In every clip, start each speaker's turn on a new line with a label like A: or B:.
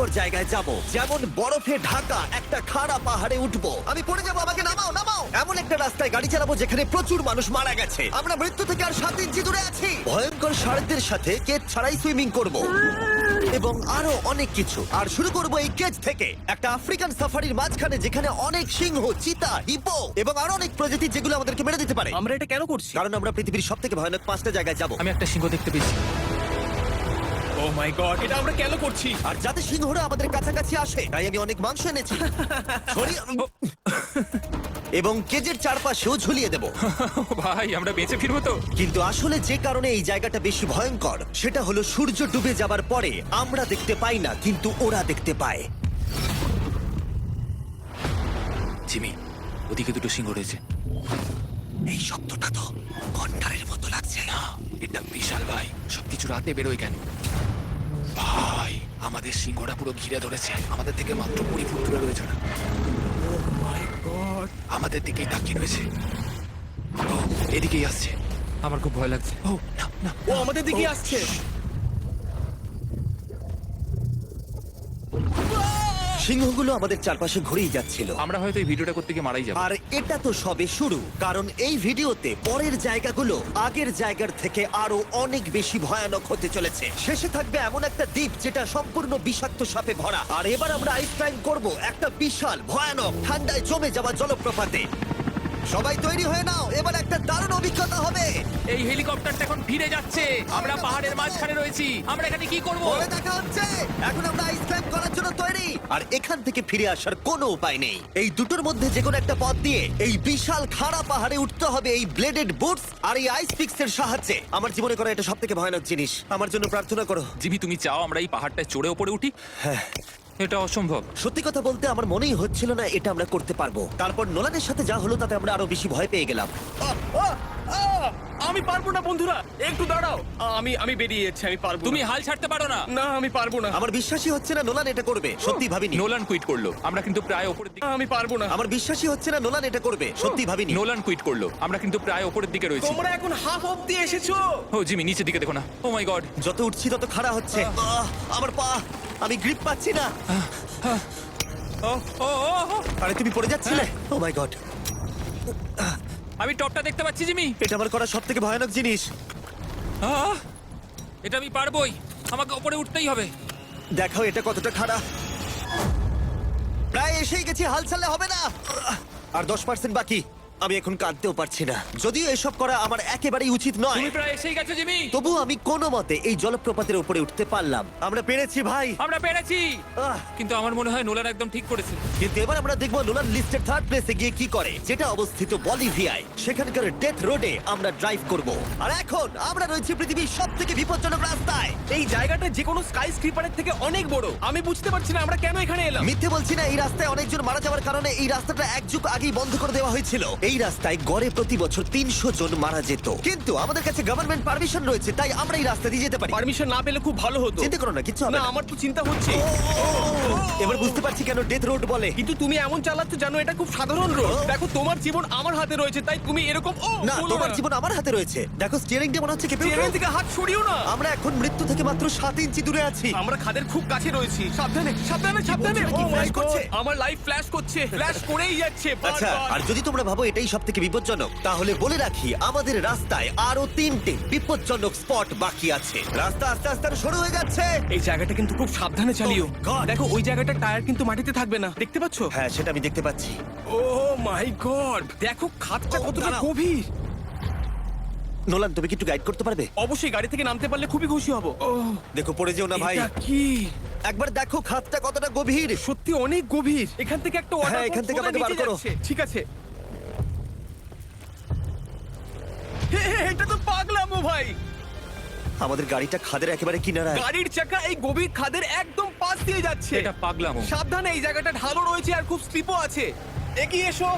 A: ভয়ঙ্কর জায়গায় যাব, যেমন বরফে ঢাকা একটা খাড়া পাহাড়ে উঠবো। আমি পড়ে যাবো, আমাকে নামাও নামাও। এমন একটা রাস্তায় গাড়ি চালাবো যেখানে প্রচুর মানুষ মারা গেছে। আমরা মৃত্যু থেকে আর 7 ইঞ্চি দূরে আছি। ভয়ঙ্কর শার্কদের সাথে কেজ ছাড়াই সুইমিং করব এবং আরো অনেক কিছু। আর শুরু করব এই কেজ থেকে, একটা আফ্রিকান সাফারির মাঝখানে যেখানে অনেক সিংহ, চিতা, হিপো এবং আরো অনেক প্রজাতি যেগুলো আমাদেরকে মেরে দিতে পারে।
B: আমরা এটা কেন করছি?
A: কারণ আমরা পৃথিবীর সব থেকে ভয়ানক 5টা জায়গায় যাব।
C: আমি একটা সিংহ দেখতে পেয়েছি।
B: ও মাই গড, এটা আমরা কেন করছি?
A: আর যাতে সিংহরা আমাদের কাছাকাছি আসে তাই আমি অনেক মাংস এনেছি। এবং কেজের চারপাশেও ঝুলিয়ে দেব।
C: ভাই আমরা বেঁচে ফিরবো তো?
A: কিন্তু আসলে যে কারণে এই জায়গাটা বেশি ভয়ঙ্কর সেটা হলো সূর্য ডুবে যাবার পরে আমরা দেখতে পাই না, কিন্তু ওরা দেখতে পায়।
C: জিমি, ওদিকে দুটো সিংহ রয়েছে।
A: এই শব্দটা তো ঘন্টারের মতো লাগছে।
C: না, এটা বিশাল ভাই। সবকিছু রাতে বেরোয় কেন? ভাই, আমাদের সিংহটা পুরো ঘিরে ধরেছে। আমাদের থেকে মাত্র 20 ফুট দূরে রয়েছে না। আমাদের দিকেই তাকিয়ে রয়েছে। ও, এদিকেই আসছে। আমার খুব ভয় লাগছে। ও না না,
B: ও আমাদের দিকে আসছে।
A: সিংহগুলো আমাদের চারপাশে ঘুরেই যাচ্ছিল।
C: আমরা হয়তো এই ভিডিওটা করতে গিয়ে মারাই যাবো।
A: আর এটা তো সবে শুরু, কারণ এই ভিডিওতে পরের জায়গাগুলো আগের জায়গার থেকে আরো অনেক বেশি ভয়ানক হতে চলেছে। শেষে থাকবে এমন একটা দ্বীপ যেটা সম্পূর্ণ বিষাক্ত সাপে ভরা। আর এবার আমরা আইস ক্লাইম্ব করব একটা বিশাল ভয়ানক ঠান্ডায় জমে যাওয়া জলপ্রপাতে। সবাই তৈরি হয়ে নাও, এবার একটা দারুণ অভিজ্ঞতা হবে।
C: এই হেলিকপ্টারটা এখন ফিরে যাচ্ছে। আমরা পাহাড়ের মাঝখানে রয়েছি। আমরা এখানে কি করব?
A: পরে দেখা হচ্ছে। এখন আমরা আইস ক্লাইম্ব করার জন্য তৈরি। আর এখান থেকে ফিরে আসার কোনো উপায় নেই। এই দুটোর মধ্যে যে কোনো একটা পথ দিয়ে এই বিশাল খাড়া পাহাড়ে উঠতে হবে এই ব্লেডেড বুটস আর এই আইস পিক্সের সাহায্যে। আমার জীবনে করা এটা সবথেকে ভয়ানক জিনিস। আমার জন্য প্রার্থনা করো।
C: জিমি, তুমি চাও আমরা এই পাহাড়টায় চড়ে ওপরে উঠি?
A: হ্যাঁ,
C: এটা অসম্ভব।
A: সত্যি কথা বলতে আমার মনেই হচ্ছিল না এটা আমরা করতে পারবো। তারপর নোলানের সাথে যা হলো তাতে আমরা আরো বেশি ভয় পেয়ে গেলাম।
B: আমি পারবো না বন্ধুরা, একটু দাঁড়াও। আমি বেরিয়ে যাচ্ছি, আমি পারবো
C: তুমি
B: না।
C: হাল ছাড়তে পারো না।
B: না, আমি পারবো না।
A: আমার বিশ্বাসই হচ্ছে না নোলান এটা করবে। সত্যি ভাবিনি।
C: নোলান কুইট করলো। আমরা কিন্তু প্রায় ওপরের দিকে।
B: আমি পারবো না।
A: আমার বিশ্বাসই হচ্ছে না নোলান এটা করবে। সত্যি ভাবিনি।
C: নোলান কুইট করলো। আমরা কিন্তু প্রায় ওপরের দিকে রয়েছি।
B: তোমরা এখন হাফ অব্দি এসেছো।
C: ও জিমি, নিচের দিকে দেখো না। ও মাই গড।
A: যত উঠছি তত খাড়া হচ্ছে। আমার পা, আমি গ্রিপ পাচ্ছি না।
C: ও ও ও, ও।
A: আরে তুমি পড়ে যাচ্ছিলে। ও মাই গড,
C: আমি টপটা দেখতে পাচ্ছি জিমি।
A: এটা আমার করা সবথেকে ভয়ানক জিনিস।
C: আহ! এটা আমি পারবোই। আমাকে ওপরে উঠতেই হবে।
A: দেখাও এটা কতটা খাড়া। প্রায় এসেই গেছি, হাল ছাড়লে হবে না। আর 10% বাকি। আমি এখন কাঁদতেও পারছি না। যদিও এসব করা আমার একেবারেই উচিত নয়,
C: তুমি প্রায় এসেই গেছো জিমি।
A: তবু আমি কোনো মতে এই জলপ্রপাতের উপরে উঠতে পারলাম। আমরা পেরেছি ভাই।
C: আমরা পেরেছি।
A: আহ,
C: কিন্তু আমার মনে হয় নোলান একদম ঠিক করেছে।
A: কিন্তু এবার আমরা দেখবো নোলান লিস্টের 3rd প্লেসে গিয়ে কি করে, যেটা অবস্থিত বলিভিয়ায়। সেখানকার ডেথ রোডে আমরা ড্রাইভ করব। আর এখন আমরা রয়েছি পৃথিবীর সবথেকে বিপজ্জনক রাস্তায়।
B: এই জায়গাটা যে কোনো স্কাই স্ক্রিপারের থেকে অনেক বড়। আমি বুঝতে পারছি না আমরা কেন এখানে এলাম।
A: মিথ্যে বলছি না, এই রাস্তায় অনেকজন মারা যাওয়ার কারণে এই রাস্তাটা 1 যুগ আগেই বন্ধ করে দেওয়া হয়েছিল। এই রাস্তায় গড়ে প্রতি বছর 300 জন মারা যেত, কিন্তু আমাদের কাছে গভর্নমেন্ট পারমিশন রয়েছে, তাই আমরা এই রাস্তা দিয়ে যেতে পারি।
B: পারমিশন না পেলে খুব ভালো হতো।
A: চিন্তা করো না, কিছু হবে
B: না,
A: না।
B: আমার তো চিন্তা হচ্ছে।
A: এবার বুঝতে পারছি কেন ডেথ রোড বলে।
B: কিন্তু তুমি এমন চালাচ্ছ জানো এটা খুব সাধারণ রোড। দেখো তোমার জীবন আমার হাতে রয়েছে, তাই তুমি এরকম
A: না, তোমার জীবন আমার হাতে রয়েছে। দেখো স্টিয়ারিংটা মনে হচ্ছে কেঁপে উঠলো।
B: থেকে হাত সরিও না।
A: আমরা এখন মৃত্যু থেকে মাত্র 7 ইঞ্চি দূরে আছি।
B: আমরা খাদের খুব কাছে রয়েছি। সাবধানে সাবধানে সাবধানে।
A: বলছো নাকি?
B: Oh my
A: ফ্ল্যাশ করছে?
B: God! আমার লাইফ ফ্ল্যাশ করছে, ফ্ল্যাশ করেই যাচ্ছে
A: আচ্ছা,
B: বারবার।
A: আর যদি তোমরা ভাবো এটাই সবথেকে বিপজ্জনক, তাহলে বলে রাখি আমাদের রাস্তায় আরো 3টে বিপজ্জনক স্পট বাকি আছে। রাস্তা আস্তে আস্তে আরো সরু হয়ে যাচ্ছে।
B: এই জায়গাটা কিন্তু খুব সাবধানে চালিও।
A: Oh God!
B: দেখো ওই জায়গাটার টায়ার কিন্তু মাটিতে থাকবে না, দেখতে পাচ্ছো?
A: হ্যাঁ, সেটা আমি দেখতে পাচ্ছি।
B: ও মাই গড, দেখো খাদটা
A: Oh,
B: কতটা
A: দাঁড়াও।
B: গভীর।
A: নোলান, তুমি কি একটু গাইড করতে পারবে?
B: অবশ্যই গাড়ি থেকে নামতে পারলে খুবই খুশি হব। ও
A: দেখো পড়ে যেও না ভাই।
B: এটা কি?
A: একবার দেখো খাতটা কতটা গভীর।
B: সত্যি অনেক গভীর। এখান থেকে একটা ওয়াটার
A: হ্যাঁ, এখান থেকে আমাকে বার করো।
B: ঠিক আছে। এটা তো পাগলামো ভাই।
A: আমাদের গাড়িটা খাদের একেবারে কিনারায়।
B: গাড়ির চাকা এই গভীর খাদের একদম পাশ দিয়ে যাচ্ছে।
C: এটা পাগলামো।
B: সাবধানে, এই জায়গাটা ঢালু রয়েছে আর খুব স্লিপও আছে। এগিয়ে এসো।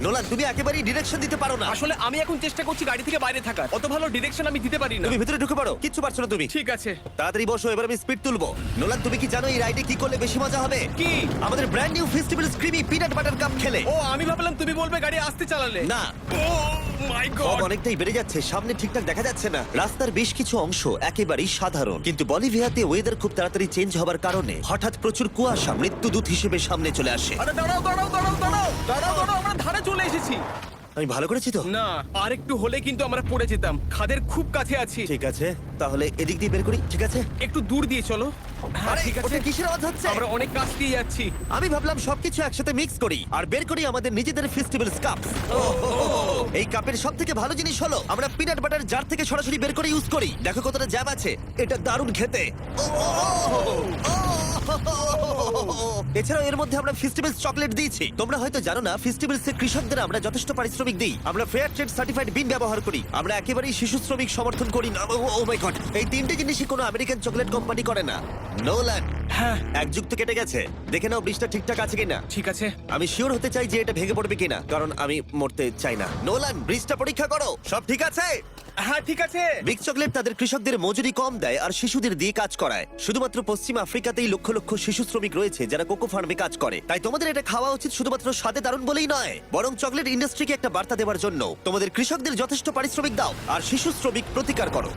A: নোলান, তুমি একেবারেই ডিরেকশন দিতে পারো না।
B: আসলে আমি এখন চেষ্টা করছি গাড়ি থেকে বাইরে থাকার। অত ভালো ডিরেকশন আমি দিতে পারি না।
A: তুমি ভিতরে ঢুকে পারো, কিচ্ছু পারছো না তুমি।
B: ঠিক আছে।
A: তাড়াতাড়ি বসো, এবার আমি স্পিড তুলবো। নোলান, তুমি কি জানো এই রাইডে কি করলে বেশি মজা হবে?
B: কি?
A: আমাদের brand new festival screamy peanut butter cup খেলে।
B: ও, আমি ভাবলাম তুমি বলবে গাড়ি আস্তে চালালে।
A: না,
B: ও মাই
A: সব
B: গড!
A: অনেকটাই বেড়ে যাচ্ছে, সামনে ঠিকঠাক দেখা যাচ্ছে না। রাস্তার বেশ কিছু অংশ একেবারেই সাধারণ, কিন্তু বলিভিয়াতে ওয়েদার খুব তাড়াতাড়ি চেঞ্জ হবার কারণে হঠাৎ প্রচুর কুয়াশা মৃত্যুদূত হিসেবে সামনে চলে আসে।
B: আরে দাঁড়াও, আমরা ধারে চলে এসেছি।
A: আমি ভালো করেছি তো?
B: না, আর একটু হলে কিন্তু আমরা পড়ে যেতাম। খাদের খুব কাছে আছি।
A: ঠিক আছে, তাহলে এদিক দিয়ে বের করি। ঠিক আছে,
B: একটু দূর দিয়ে চলো। হ্যাঁ,
A: আরে,
B: ঠিক আছে।
A: ওটা কিসের আওয়াজ হচ্ছে?
B: আমরা অনেক কাছ দিয়ে যাচ্ছি।
A: আমি ভাবলাম সবকিছু একসাথে মিক্স করি আর বের করি আমাদের নিজেদের ফেস্টিভ্যালস কাপ। এই কাপের সব থেকে ভালো জিনিস হলো আমরা পিনাট বাটার জার থেকে সরাসরি বের করে ইউজ করি। দেখো কতটা জ্যাম আছে, এটা দারুণ খেতে। এছাড়াও এর মধ্যে আমরা ফেস্টিভ্যালস চকলেট দিয়েছি। তোমরা হয়তো জানো না, ফেস্টিভ্যালস এর কৃষকদের আমরা যথেষ্ট পারিশ্রমিক দিই। আমরা ফেয়ার ট্রেড সার্টিফাইড বিন ব্যবহার করি। আমরা একেবারেই শিশু শ্রমিক সমর্থন করি না। ও মাই গড, এই তিনটে জিনিসই কোনো আমেরিকান চকলেট কোম্পানি করে না। নোলান,
B: হ্যাঁ,
A: এক যুগ তো কেটে গেছে, দেখে নাও ব্রিজটা ঠিকঠাক আছে কিনা।
B: ঠিক আছে।
A: আমি শিওর হতে চাই যে এটা ভেঙে পড়বে কিনা, কারণ আমি মরতে চাই না। নোলান, ব্রিজটা পরীক্ষা করো, সব ঠিক আছে?
B: হ্যাঁ, ঠিক আছে।
A: বিগ চকলেট তাদের কৃষকদের মজুরি কম দেয় আর শিশুদের দিয়ে কাজ করায়। শুধুমাত্র পশ্চিম আফ্রিকাতেই লক্ষ লক্ষ শিশু শ্রমিক রয়েছে যারা কোকো ফার্মে কাজ করে। তাই তোমাদের এটা খাওয়া উচিত শুধুমাত্র স্বাদে দারুণ বলেই নয়, বরং চকলেট ইন্ডাস্ট্রিকে একটা বার্তা দেওয়ার জন্য। তোমাদের কৃষকদের যথেষ্ট পারিশ্রমিক দাও আর শিশু শ্রমিক প্রতিকার করো।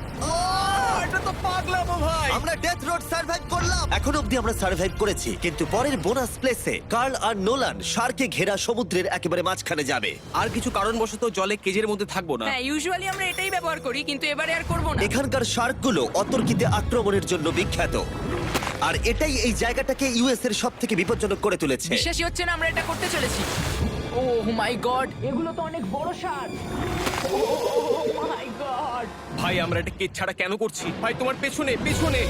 B: এটা তো পাগলামো ভাই।
A: আমরা ডেথ রোড সার্ভাইভ করলাম। এখন অবধি আমরা সার্ভাইভ করেছি, কিন্তু পরের বোনাস প্লেসে কার্ল আর নোলান শার্কে ঘেরা সমুদ্রের একেবারে মাঝখানে যাবে।
B: আর কিছু কারণবশত জলে কেজের মধ্যে থাকবো না।
D: হ্যাঁ, ইউজুয়ালি আমরা এটাই ব্যবহার করি, কিন্তু এবারে আর করব না।
A: এখানকার শার্কগুলো অতর্কিতে আক্রমণের জন্য বিখ্যাত, আর এটাই এই জায়গাটাকে ইউএস এর সব থেকে বিপজ্জনক করে তুলেছে।
D: বিশ্বাসই হচ্ছে না আমরা এটা করতে চলেছি। ও মাই গড, এগুলো তো অনেক বড় সার। ও মাই গড।
B: ভাই, আমরা এটা কেজ ছাড়া কেন করছি? ভাই, তোমার পেছনে পেছনে।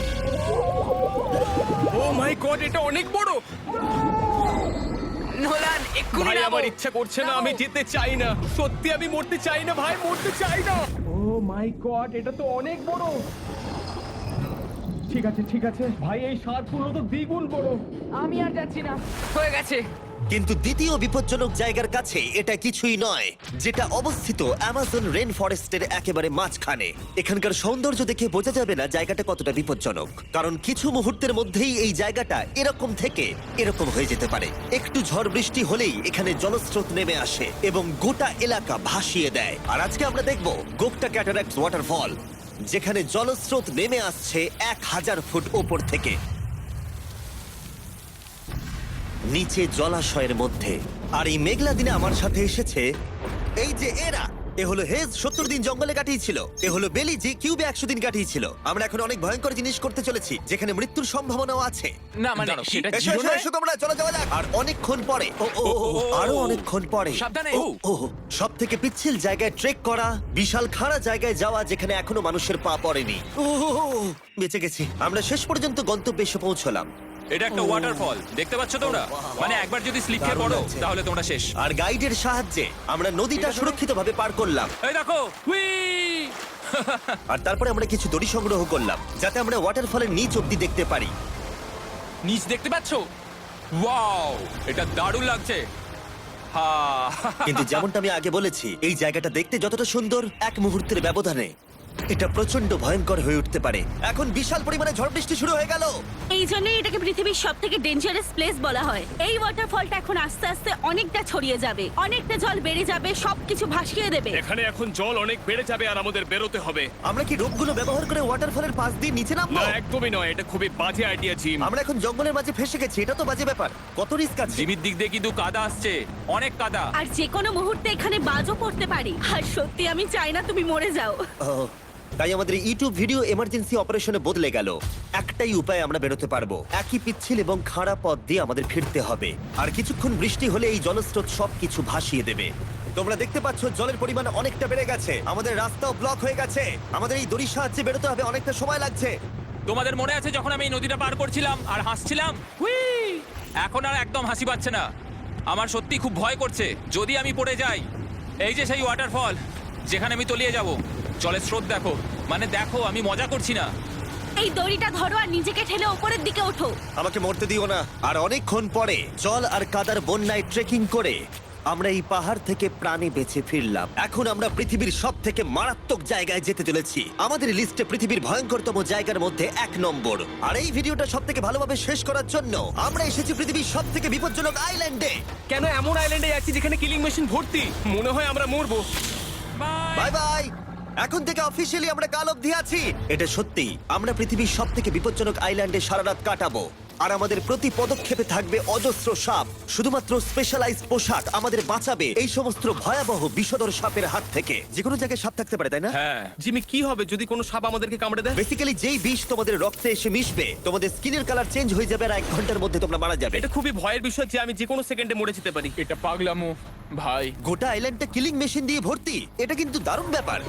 B: ও মাই গড, এটা অনেক বড়।
D: নোলান, এক্ষুনি
B: ভাই,
D: নামো।
B: আমার ইচ্ছা করছে না, আমি যেতে চাই না। সত্যি আমি মরতে চাই না ভাই, মরতে চাই না। ও মাই গড, এটা তো অনেক বড়। ঠিক আছে, ঠিক আছে ভাই, এই সারগুলো তো দ্বিগুণ বড়।
D: আমি আর যাচ্ছি না, হয়ে গেছে।
A: কিন্তু দ্বিতীয় বিপজ্জনক জায়গার কাছে এটা কিছুই নয়, যেটা অবস্থিত অ্যামাজন রেন ফরেস্টের একেবারে মাঝখানে। এখানকার সৌন্দর্য দেখে বোঝা যাবে না জায়গাটা কতটা বিপজ্জনক, কারণ কিছু মুহূর্তের মধ্যেই এই জায়গাটা এরকম থেকে এরকম হয়ে যেতে পারে। একটু ঝড় বৃষ্টি হলেই এখানে জলস্রোত নেমে আসে এবং গোটা এলাকা ভাসিয়ে দেয়। আর আজকে আমরা দেখব গোকটা ক্যাটারাক্ট ওয়াটারফল, যেখানে জলস্রোত নেমে আসছে 1000 ফুট ওপর থেকে নিচে জলাশয়ের মধ্যে। আর এই মেঘলা দিনে আমার সাথে এসেছে এই যে এরা। এ হলো হেজ, 70 দিন জঙ্গলে কাটিয়েছিল। এ হলো বেলি, যে কিউবে 100 দিন কাটিয়েছিল। আমরা এখন অনেক ভয়ঙ্কর জিনিস করতে চলেছি, যেখানে মৃত্যুর সম্ভাবনাও আছে।
C: না মানে সেটা
A: এসো,
C: ছিল
A: এসো,
C: না।
A: এসো তোমরা, চলো যাওয়া যাক। আর অনেকক্ষণ পরে আরো অনেকক্ষণ পরে
C: সাবধানে।
A: সব থেকে পিচ্ছিল জায়গায় ট্রেক করা, বিশাল খাড়া জায়গায় যাওয়া যেখানে এখনো মানুষের পা পড়েনি। বেঁচে গেছি। আমরা শেষ পর্যন্ত গন্তব্যে এসে পৌঁছলাম।
E: এটা একটা ওয়াটারফল, দেখতে পাচ্ছ তোমরা? মানে একবার যদি স্লিপ খেয়ে
A: দারুণ
E: পড়ো
A: লাগছে।
E: তাহলে তোমরা শেষ।
A: আর গাইডের সাহায্যে আমরা নদীটা সুরক্ষিতভাবে পার করলাম।
E: এই দেখো, হুই!
A: আর তারপরে আমরা কিছু দড়ি সংগ্রহ করলাম যাতে আমরা ওয়াটারফলের নিচ অব্দি দেখতে পারি।
E: নিচ দেখতে পাচ্ছ? ওয়াও, এটা দারুণ লাগছে। হা!
A: কিন্তু যেমনটা আমি আগে বলেছি, এই জায়গাটা দেখতে যতটা সুন্দর, এক মুহূর্তের ব্যবধানে এটা প্রচন্ড ভয়ঙ্কর হয়ে উঠতে পারে। এখন বিশাল পরিমাণে ঝড় বৃষ্টি শুরু হয়ে গেল।
F: এই জন্যই এটাকে পৃথিবীর সব থেকে ডেঞ্জারাস প্লেস বলা হয়। এই ওয়াটারফলটা এখন আস্তে আস্তে অনেকটা ছড়িয়ে যাবে, অনেকটা জল বেড়ে যাবে, সবকিছু ভাসিয়ে দেবে।
B: এখানে এখন জল অনেক বেড়ে যাবে আর আমাদের বেরোতে হবে।
A: আমরা কি রোপগুলো ব্যবহার করে ওয়াটারফলের পাশ দিয়ে নিচে নামবো?
B: না, একদমই নয়, এটা খুবই বাজে আইডিয়া জিম।
A: আমরা এখন জঙ্গলের মাঝে ফেসে গেছি, এটা তো বাজে ব্যাপার। কত রিস্ক আছে।
E: জিমির দিক দিয়ে কিন্তু কাদা আসছে, অনেক কাদা।
F: আর যে কোনো মুহূর্তে এখানে বাজও পড়তে পারি। আর সত্যি আমি চাই না তুমি মরে যাও।
A: ও, তাই আমাদের ইউটিউব ভিডিও এমার্জেন্সি অপারেশনে বদলে গেল। একটাই উপায় আমরা বেরোতে পারবো, একই পিচ্ছিল এবং খাড়া পথ দিয়ে আমাদের ফিরতে হবে। আর কিছুক্ষণ বৃষ্টি হলে এই জলস্রোত সবকিছু ভাসিয়ে দেবে। তোমরা দেখতে পাচ্ছ জলের পরিমাণ অনেকটা বেড়ে গেছে, আমাদের রাস্তাও ব্লক হয়ে গেছে। আমাদের এই দড়ির সাহায্যে বেরোতে হবে, অনেকটা সময় লাগছে।
E: তোমাদের মনে আছে যখন আমি এই নদীটা পার করছিলাম আর হাসছিলাম? হুই! এখন আর একদম হাসি পাচ্ছে না। আমার সত্যি খুব ভয় করছে যদি আমি পড়ে যাই। এই যে সেই ওয়াটারফল যেখানে আমি তলিয়ে যাব। জলের স্রোত দেখো, মানে দেখো, আমি মজা করছি না।
F: এই দড়িটা ধরো আর নিজেকে ঠেলে ওপরের দিকে ওঠো।
A: আমাকে মরতে দিও না। আর অনেকক্ষণ পরে জল আর কাদার বন্যায় ট্রেকিং করে আমরা এই পাহাড় থেকে প্রাণে বেঁচে ফিরলাম। এখন আমরা পৃথিবীর সব থেকে মারাত্মক জায়গায় যেতে চলেছি। আমাদের লিস্টে পৃথিবীর ভয়ঙ্করতম জায়গার মধ্যে 1 নম্বর। আর এই ভিডিওটা সব থেকে ভালোভাবে শেষ করার জন্য আমরা এসেছি পৃথিবীর সব থেকে বিপজ্জনক আইল্যান্ডে।
B: কেন এমন আইল্যান্ডে যাচ্ছি যেখানে কিলিং মেশিন ভর্তি? মনে হয় আমরা মরবো।
A: Bye bye. এখন থেকে অফিসিয়ালি আমরা কাল অবধি আছি। এটা সত্যি, আমরা পৃথিবীর সব থেকে বিপজ্জনক আইল্যান্ডে সারা রাত কাটাবো। আর আমাদের প্রতি পদক্ষেপে থাকবে অজস্র সাপ। শুধুমাত্র স্পেশালাইজড পোশাক আমাদের বাঁচাবে এই সমস্ত ভয়াবহ বিষধর সাপের হাত থেকে। যে কোনো জায়গায় সাপ থাকতে পারে, তাই না?
E: হ্যাঁ,
B: জিমি, কি হবে যদি কোনো সাপ আমাদেরকে কামড়ে দেয়?
A: বেসিক্যালি যেই বিষ তোমাদের রক্তে এসে মিশবে, তোমাদের স্কিনের কালার চেঞ্জ হয়ে যাবে আর 1 ঘন্টার মধ্যে তোমরা মারা যাবে।
B: এটা খুবই ভয়ের বিষয় যে আমি যে কোনো সেকেন্ডে মরে যেতে পারি।
E: এটা পাগলামো ভাই।
A: গোটা আইল্যান্ডটা কিলিং মেশিন দিয়ে ভর্তি। এটা কিন্তু দারুণ ব্যাপার।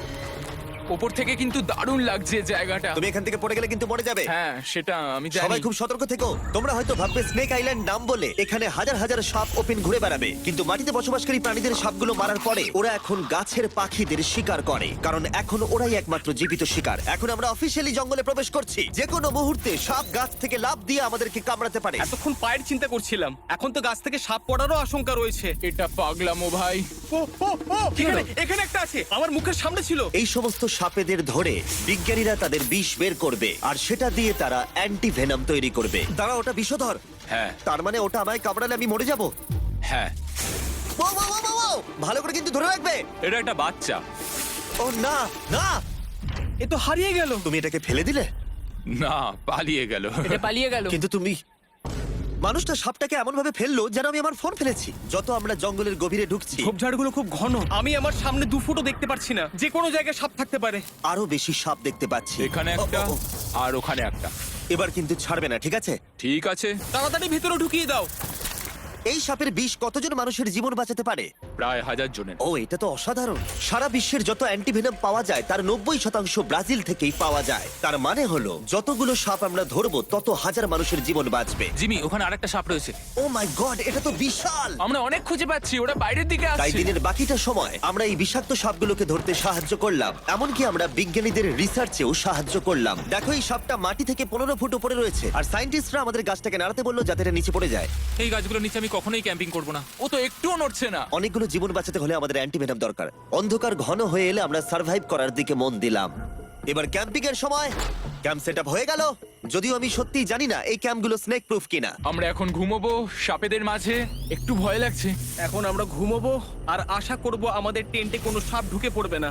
E: ওপর থেকে কিন্তু দারুণ লাগছে জায়গাটা।
A: তুমি এখান থেকে পড়ে গেলে কিন্তু মরে যাবে।
E: হ্যাঁ, সেটা আমি জানি।
A: সবাই খুব সতর্ক থেকো। তোমরা হয়তো ভাববে স্নেক আইল্যান্ড নাম বলে এখানে হাজার হাজার সাপ ওপেন ঘুরে বেড়াবে, কিন্তু মাটিতে বসবাসকারী প্রাণীদের সাপগুলো মারার পরে ওরা এখন গাছের পাখিদের শিকার করে, কারণ এখন ওরাই একমাত্র জীবিত শিকার। এখন আমরা অফিসিয়ালি জঙ্গলে প্রবেশ করছি। যে কোনো মুহূর্তে সাপ গাছ থেকে লাফ দিয়ে আমাদেরকে কামড়াতে পারে।
B: এতক্ষণ পায়ের চিন্তা করছিলাম, এখন তো গাছ থেকে সাপ পড়ারও আশঙ্কা রয়েছে।
E: এটা পাগলামো ভাই।
B: ও ও ও, এখানে একটা আছে, আমার মুখের সামনে ছিল।
A: এই সমস্ত সাপেদের ধরে বিজ্ঞানীরা তাদের বিষ বের করবে, আর সেটা দিয়ে তারা অ্যান্টি ভেনাম তৈরি করবে। দাঁড়া, ওটা বিষধর।
E: হ্যাঁ
A: তার মানে ওটা আমায় কামড়ালে আমি মরে যাবো।
E: হ্যাঁ,
A: ও, ও, ও, ও, ও, ভালো করে কিন্তু ধরে রাখবে।
E: এটা একটা বাচ্চা।
A: ও না না,
B: এ তো হারিয়ে গেল।
A: তুমি এটাকে ফেলে দিলে।
E: না, পালিয়ে গেল।
D: এটা পালিয়ে গেল।
A: কিন্তু তুমি, মানুষটা সাপটাকে এমন ভাবে ফেললো যেন আমি আমার ফোন ফেলেছি। যত আমরা জঙ্গলের গভীরে ঢুকছি,
B: ঝোপঝাড়গুলো খুব ঘন, আমি আমার সামনে 2 ফুটও দেখতে পারছি না। যে কোনো জায়গায় সাপ থাকতে পারে।
A: আরো বেশি সাপ দেখতে পাচ্ছি।
E: এখানে
A: ও,
E: একটা
A: ও, ও,
E: আর ওখানে একটা।
A: এবার কিন্তু ছাড়বে না, ঠিক আছে?
E: ঠিক আছে,
B: তাড়াতাড়ি ভিতরে ঢুকিয়ে দাও।
A: এই সাপের বিষ কতজন মানুষের জীবন বাঁচাতে পারে?
E: প্রায় 1000 জনের।
A: ও, এটা তো অসাধারণ। সারা বিশ্বের যত অ্যান্টিভেনম পাওয়া যায় তার 90% ব্রাজিল থেকেই পাওয়া যায়। তার মানে হলো যতগুলো সাপ আমরা ধরবো তত হাজার মানুষের জীবন বাঁচবে।
E: জিমি, ওখানে আরেকটা সাপ রয়েছে।
A: ও মাই গড, এটা তো বিশাল।
E: আমরা অনেক খুঁজে পাচ্ছি, ওরা বাইরের দিকে
A: তাই
E: আসছে।
A: দিনের বাকিটা সময় আমরা এই বিষাক্ত সাপগুলোকে ধরতে সাহায্য করলাম। এমনকি আমরা বিজ্ঞানীদের রিসার্চেও সাহায্য করলাম। দেখো, এই সাপটা মাটি থেকে 15 ফুট উপরে রয়েছে, আর সায়েন্টিস্টরা আমাদের গাছটাকে নাড়াতে বললো যাতে এটা নিচে পড়ে যায়।
E: এই গাছগুলোর নিচে আমি কখনোই ক্যাম্পিং করব না। ও তো একটুও নড়ছে না।
A: অনেকগুলো জীবন বাঁচাতে হলে আমাদের অ্যান্টিভেনম দরকার। অন্ধকার ঘন হয়ে এলে আমরা সার্ভাইভ করার দিকে মন দিলাম। এবার ক্যাম্পিং এর সময়। ক্যাম্প সেট আপ হয়ে গেল, যদিও আমি সত্যিই জানি না এই ক্যাম্পগুলো স্নেক প্রুফ কিনা।
E: আমরা এখন ঘুমোবো সাপেদের মাঝে। একটু ভয় লাগছে।
B: এখন আমরা ঘুমোবো আর আশা করব আমাদের টেন্টে কোনো সাপ ঢুকে পড়বে না।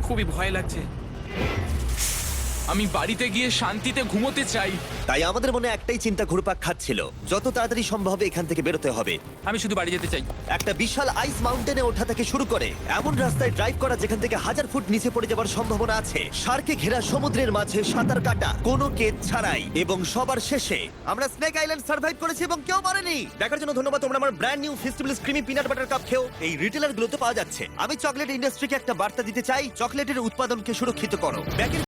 B: খুবই ভয় লাগছে।
E: আমি বাড়িতে গিয়ে শান্তিতে ঘুমোতে চাই।
A: তাই আমাদের মনে একটাই চিন্তা ঘুরপাক খাচ্ছিল, যত তাড়াতাড়ি সম্ভব এখান থেকে বেরোতে হবে।
E: আমি শুধু বাড়ি যেতে চাই।
A: একটা বিশাল আইস মাউন্টেনে ওঠা থেকে শুরু করে এমন রাস্তায় ড্রাইভ করা যেখান থেকে 1000 ফুট নিচে পড়ে যাওয়ার সম্ভাবনা আছে, শার্কে ঘেরা সমুদ্রের মাঝে সাঁতার কাটা কোনো কেদ ছাড়াই, এবং সবার শেষে আমরা স্নেক আইল্যান্ড সার্ভাইভ করেছি এবং কেউ মরেনি। দেখার জন্য ধন্যবাদ। তোমরা আমার brand new festival screamy peanut butter cup খেও এই রিটেলার গুলোতে পাওয়া যাচ্ছে। আমি চকলেট ইন্ডাস্ট্রিকে একটা বার্তা দিতে চাই, চকলেটের উৎপাদনকে সুরক্ষিত করো। ব্যাগের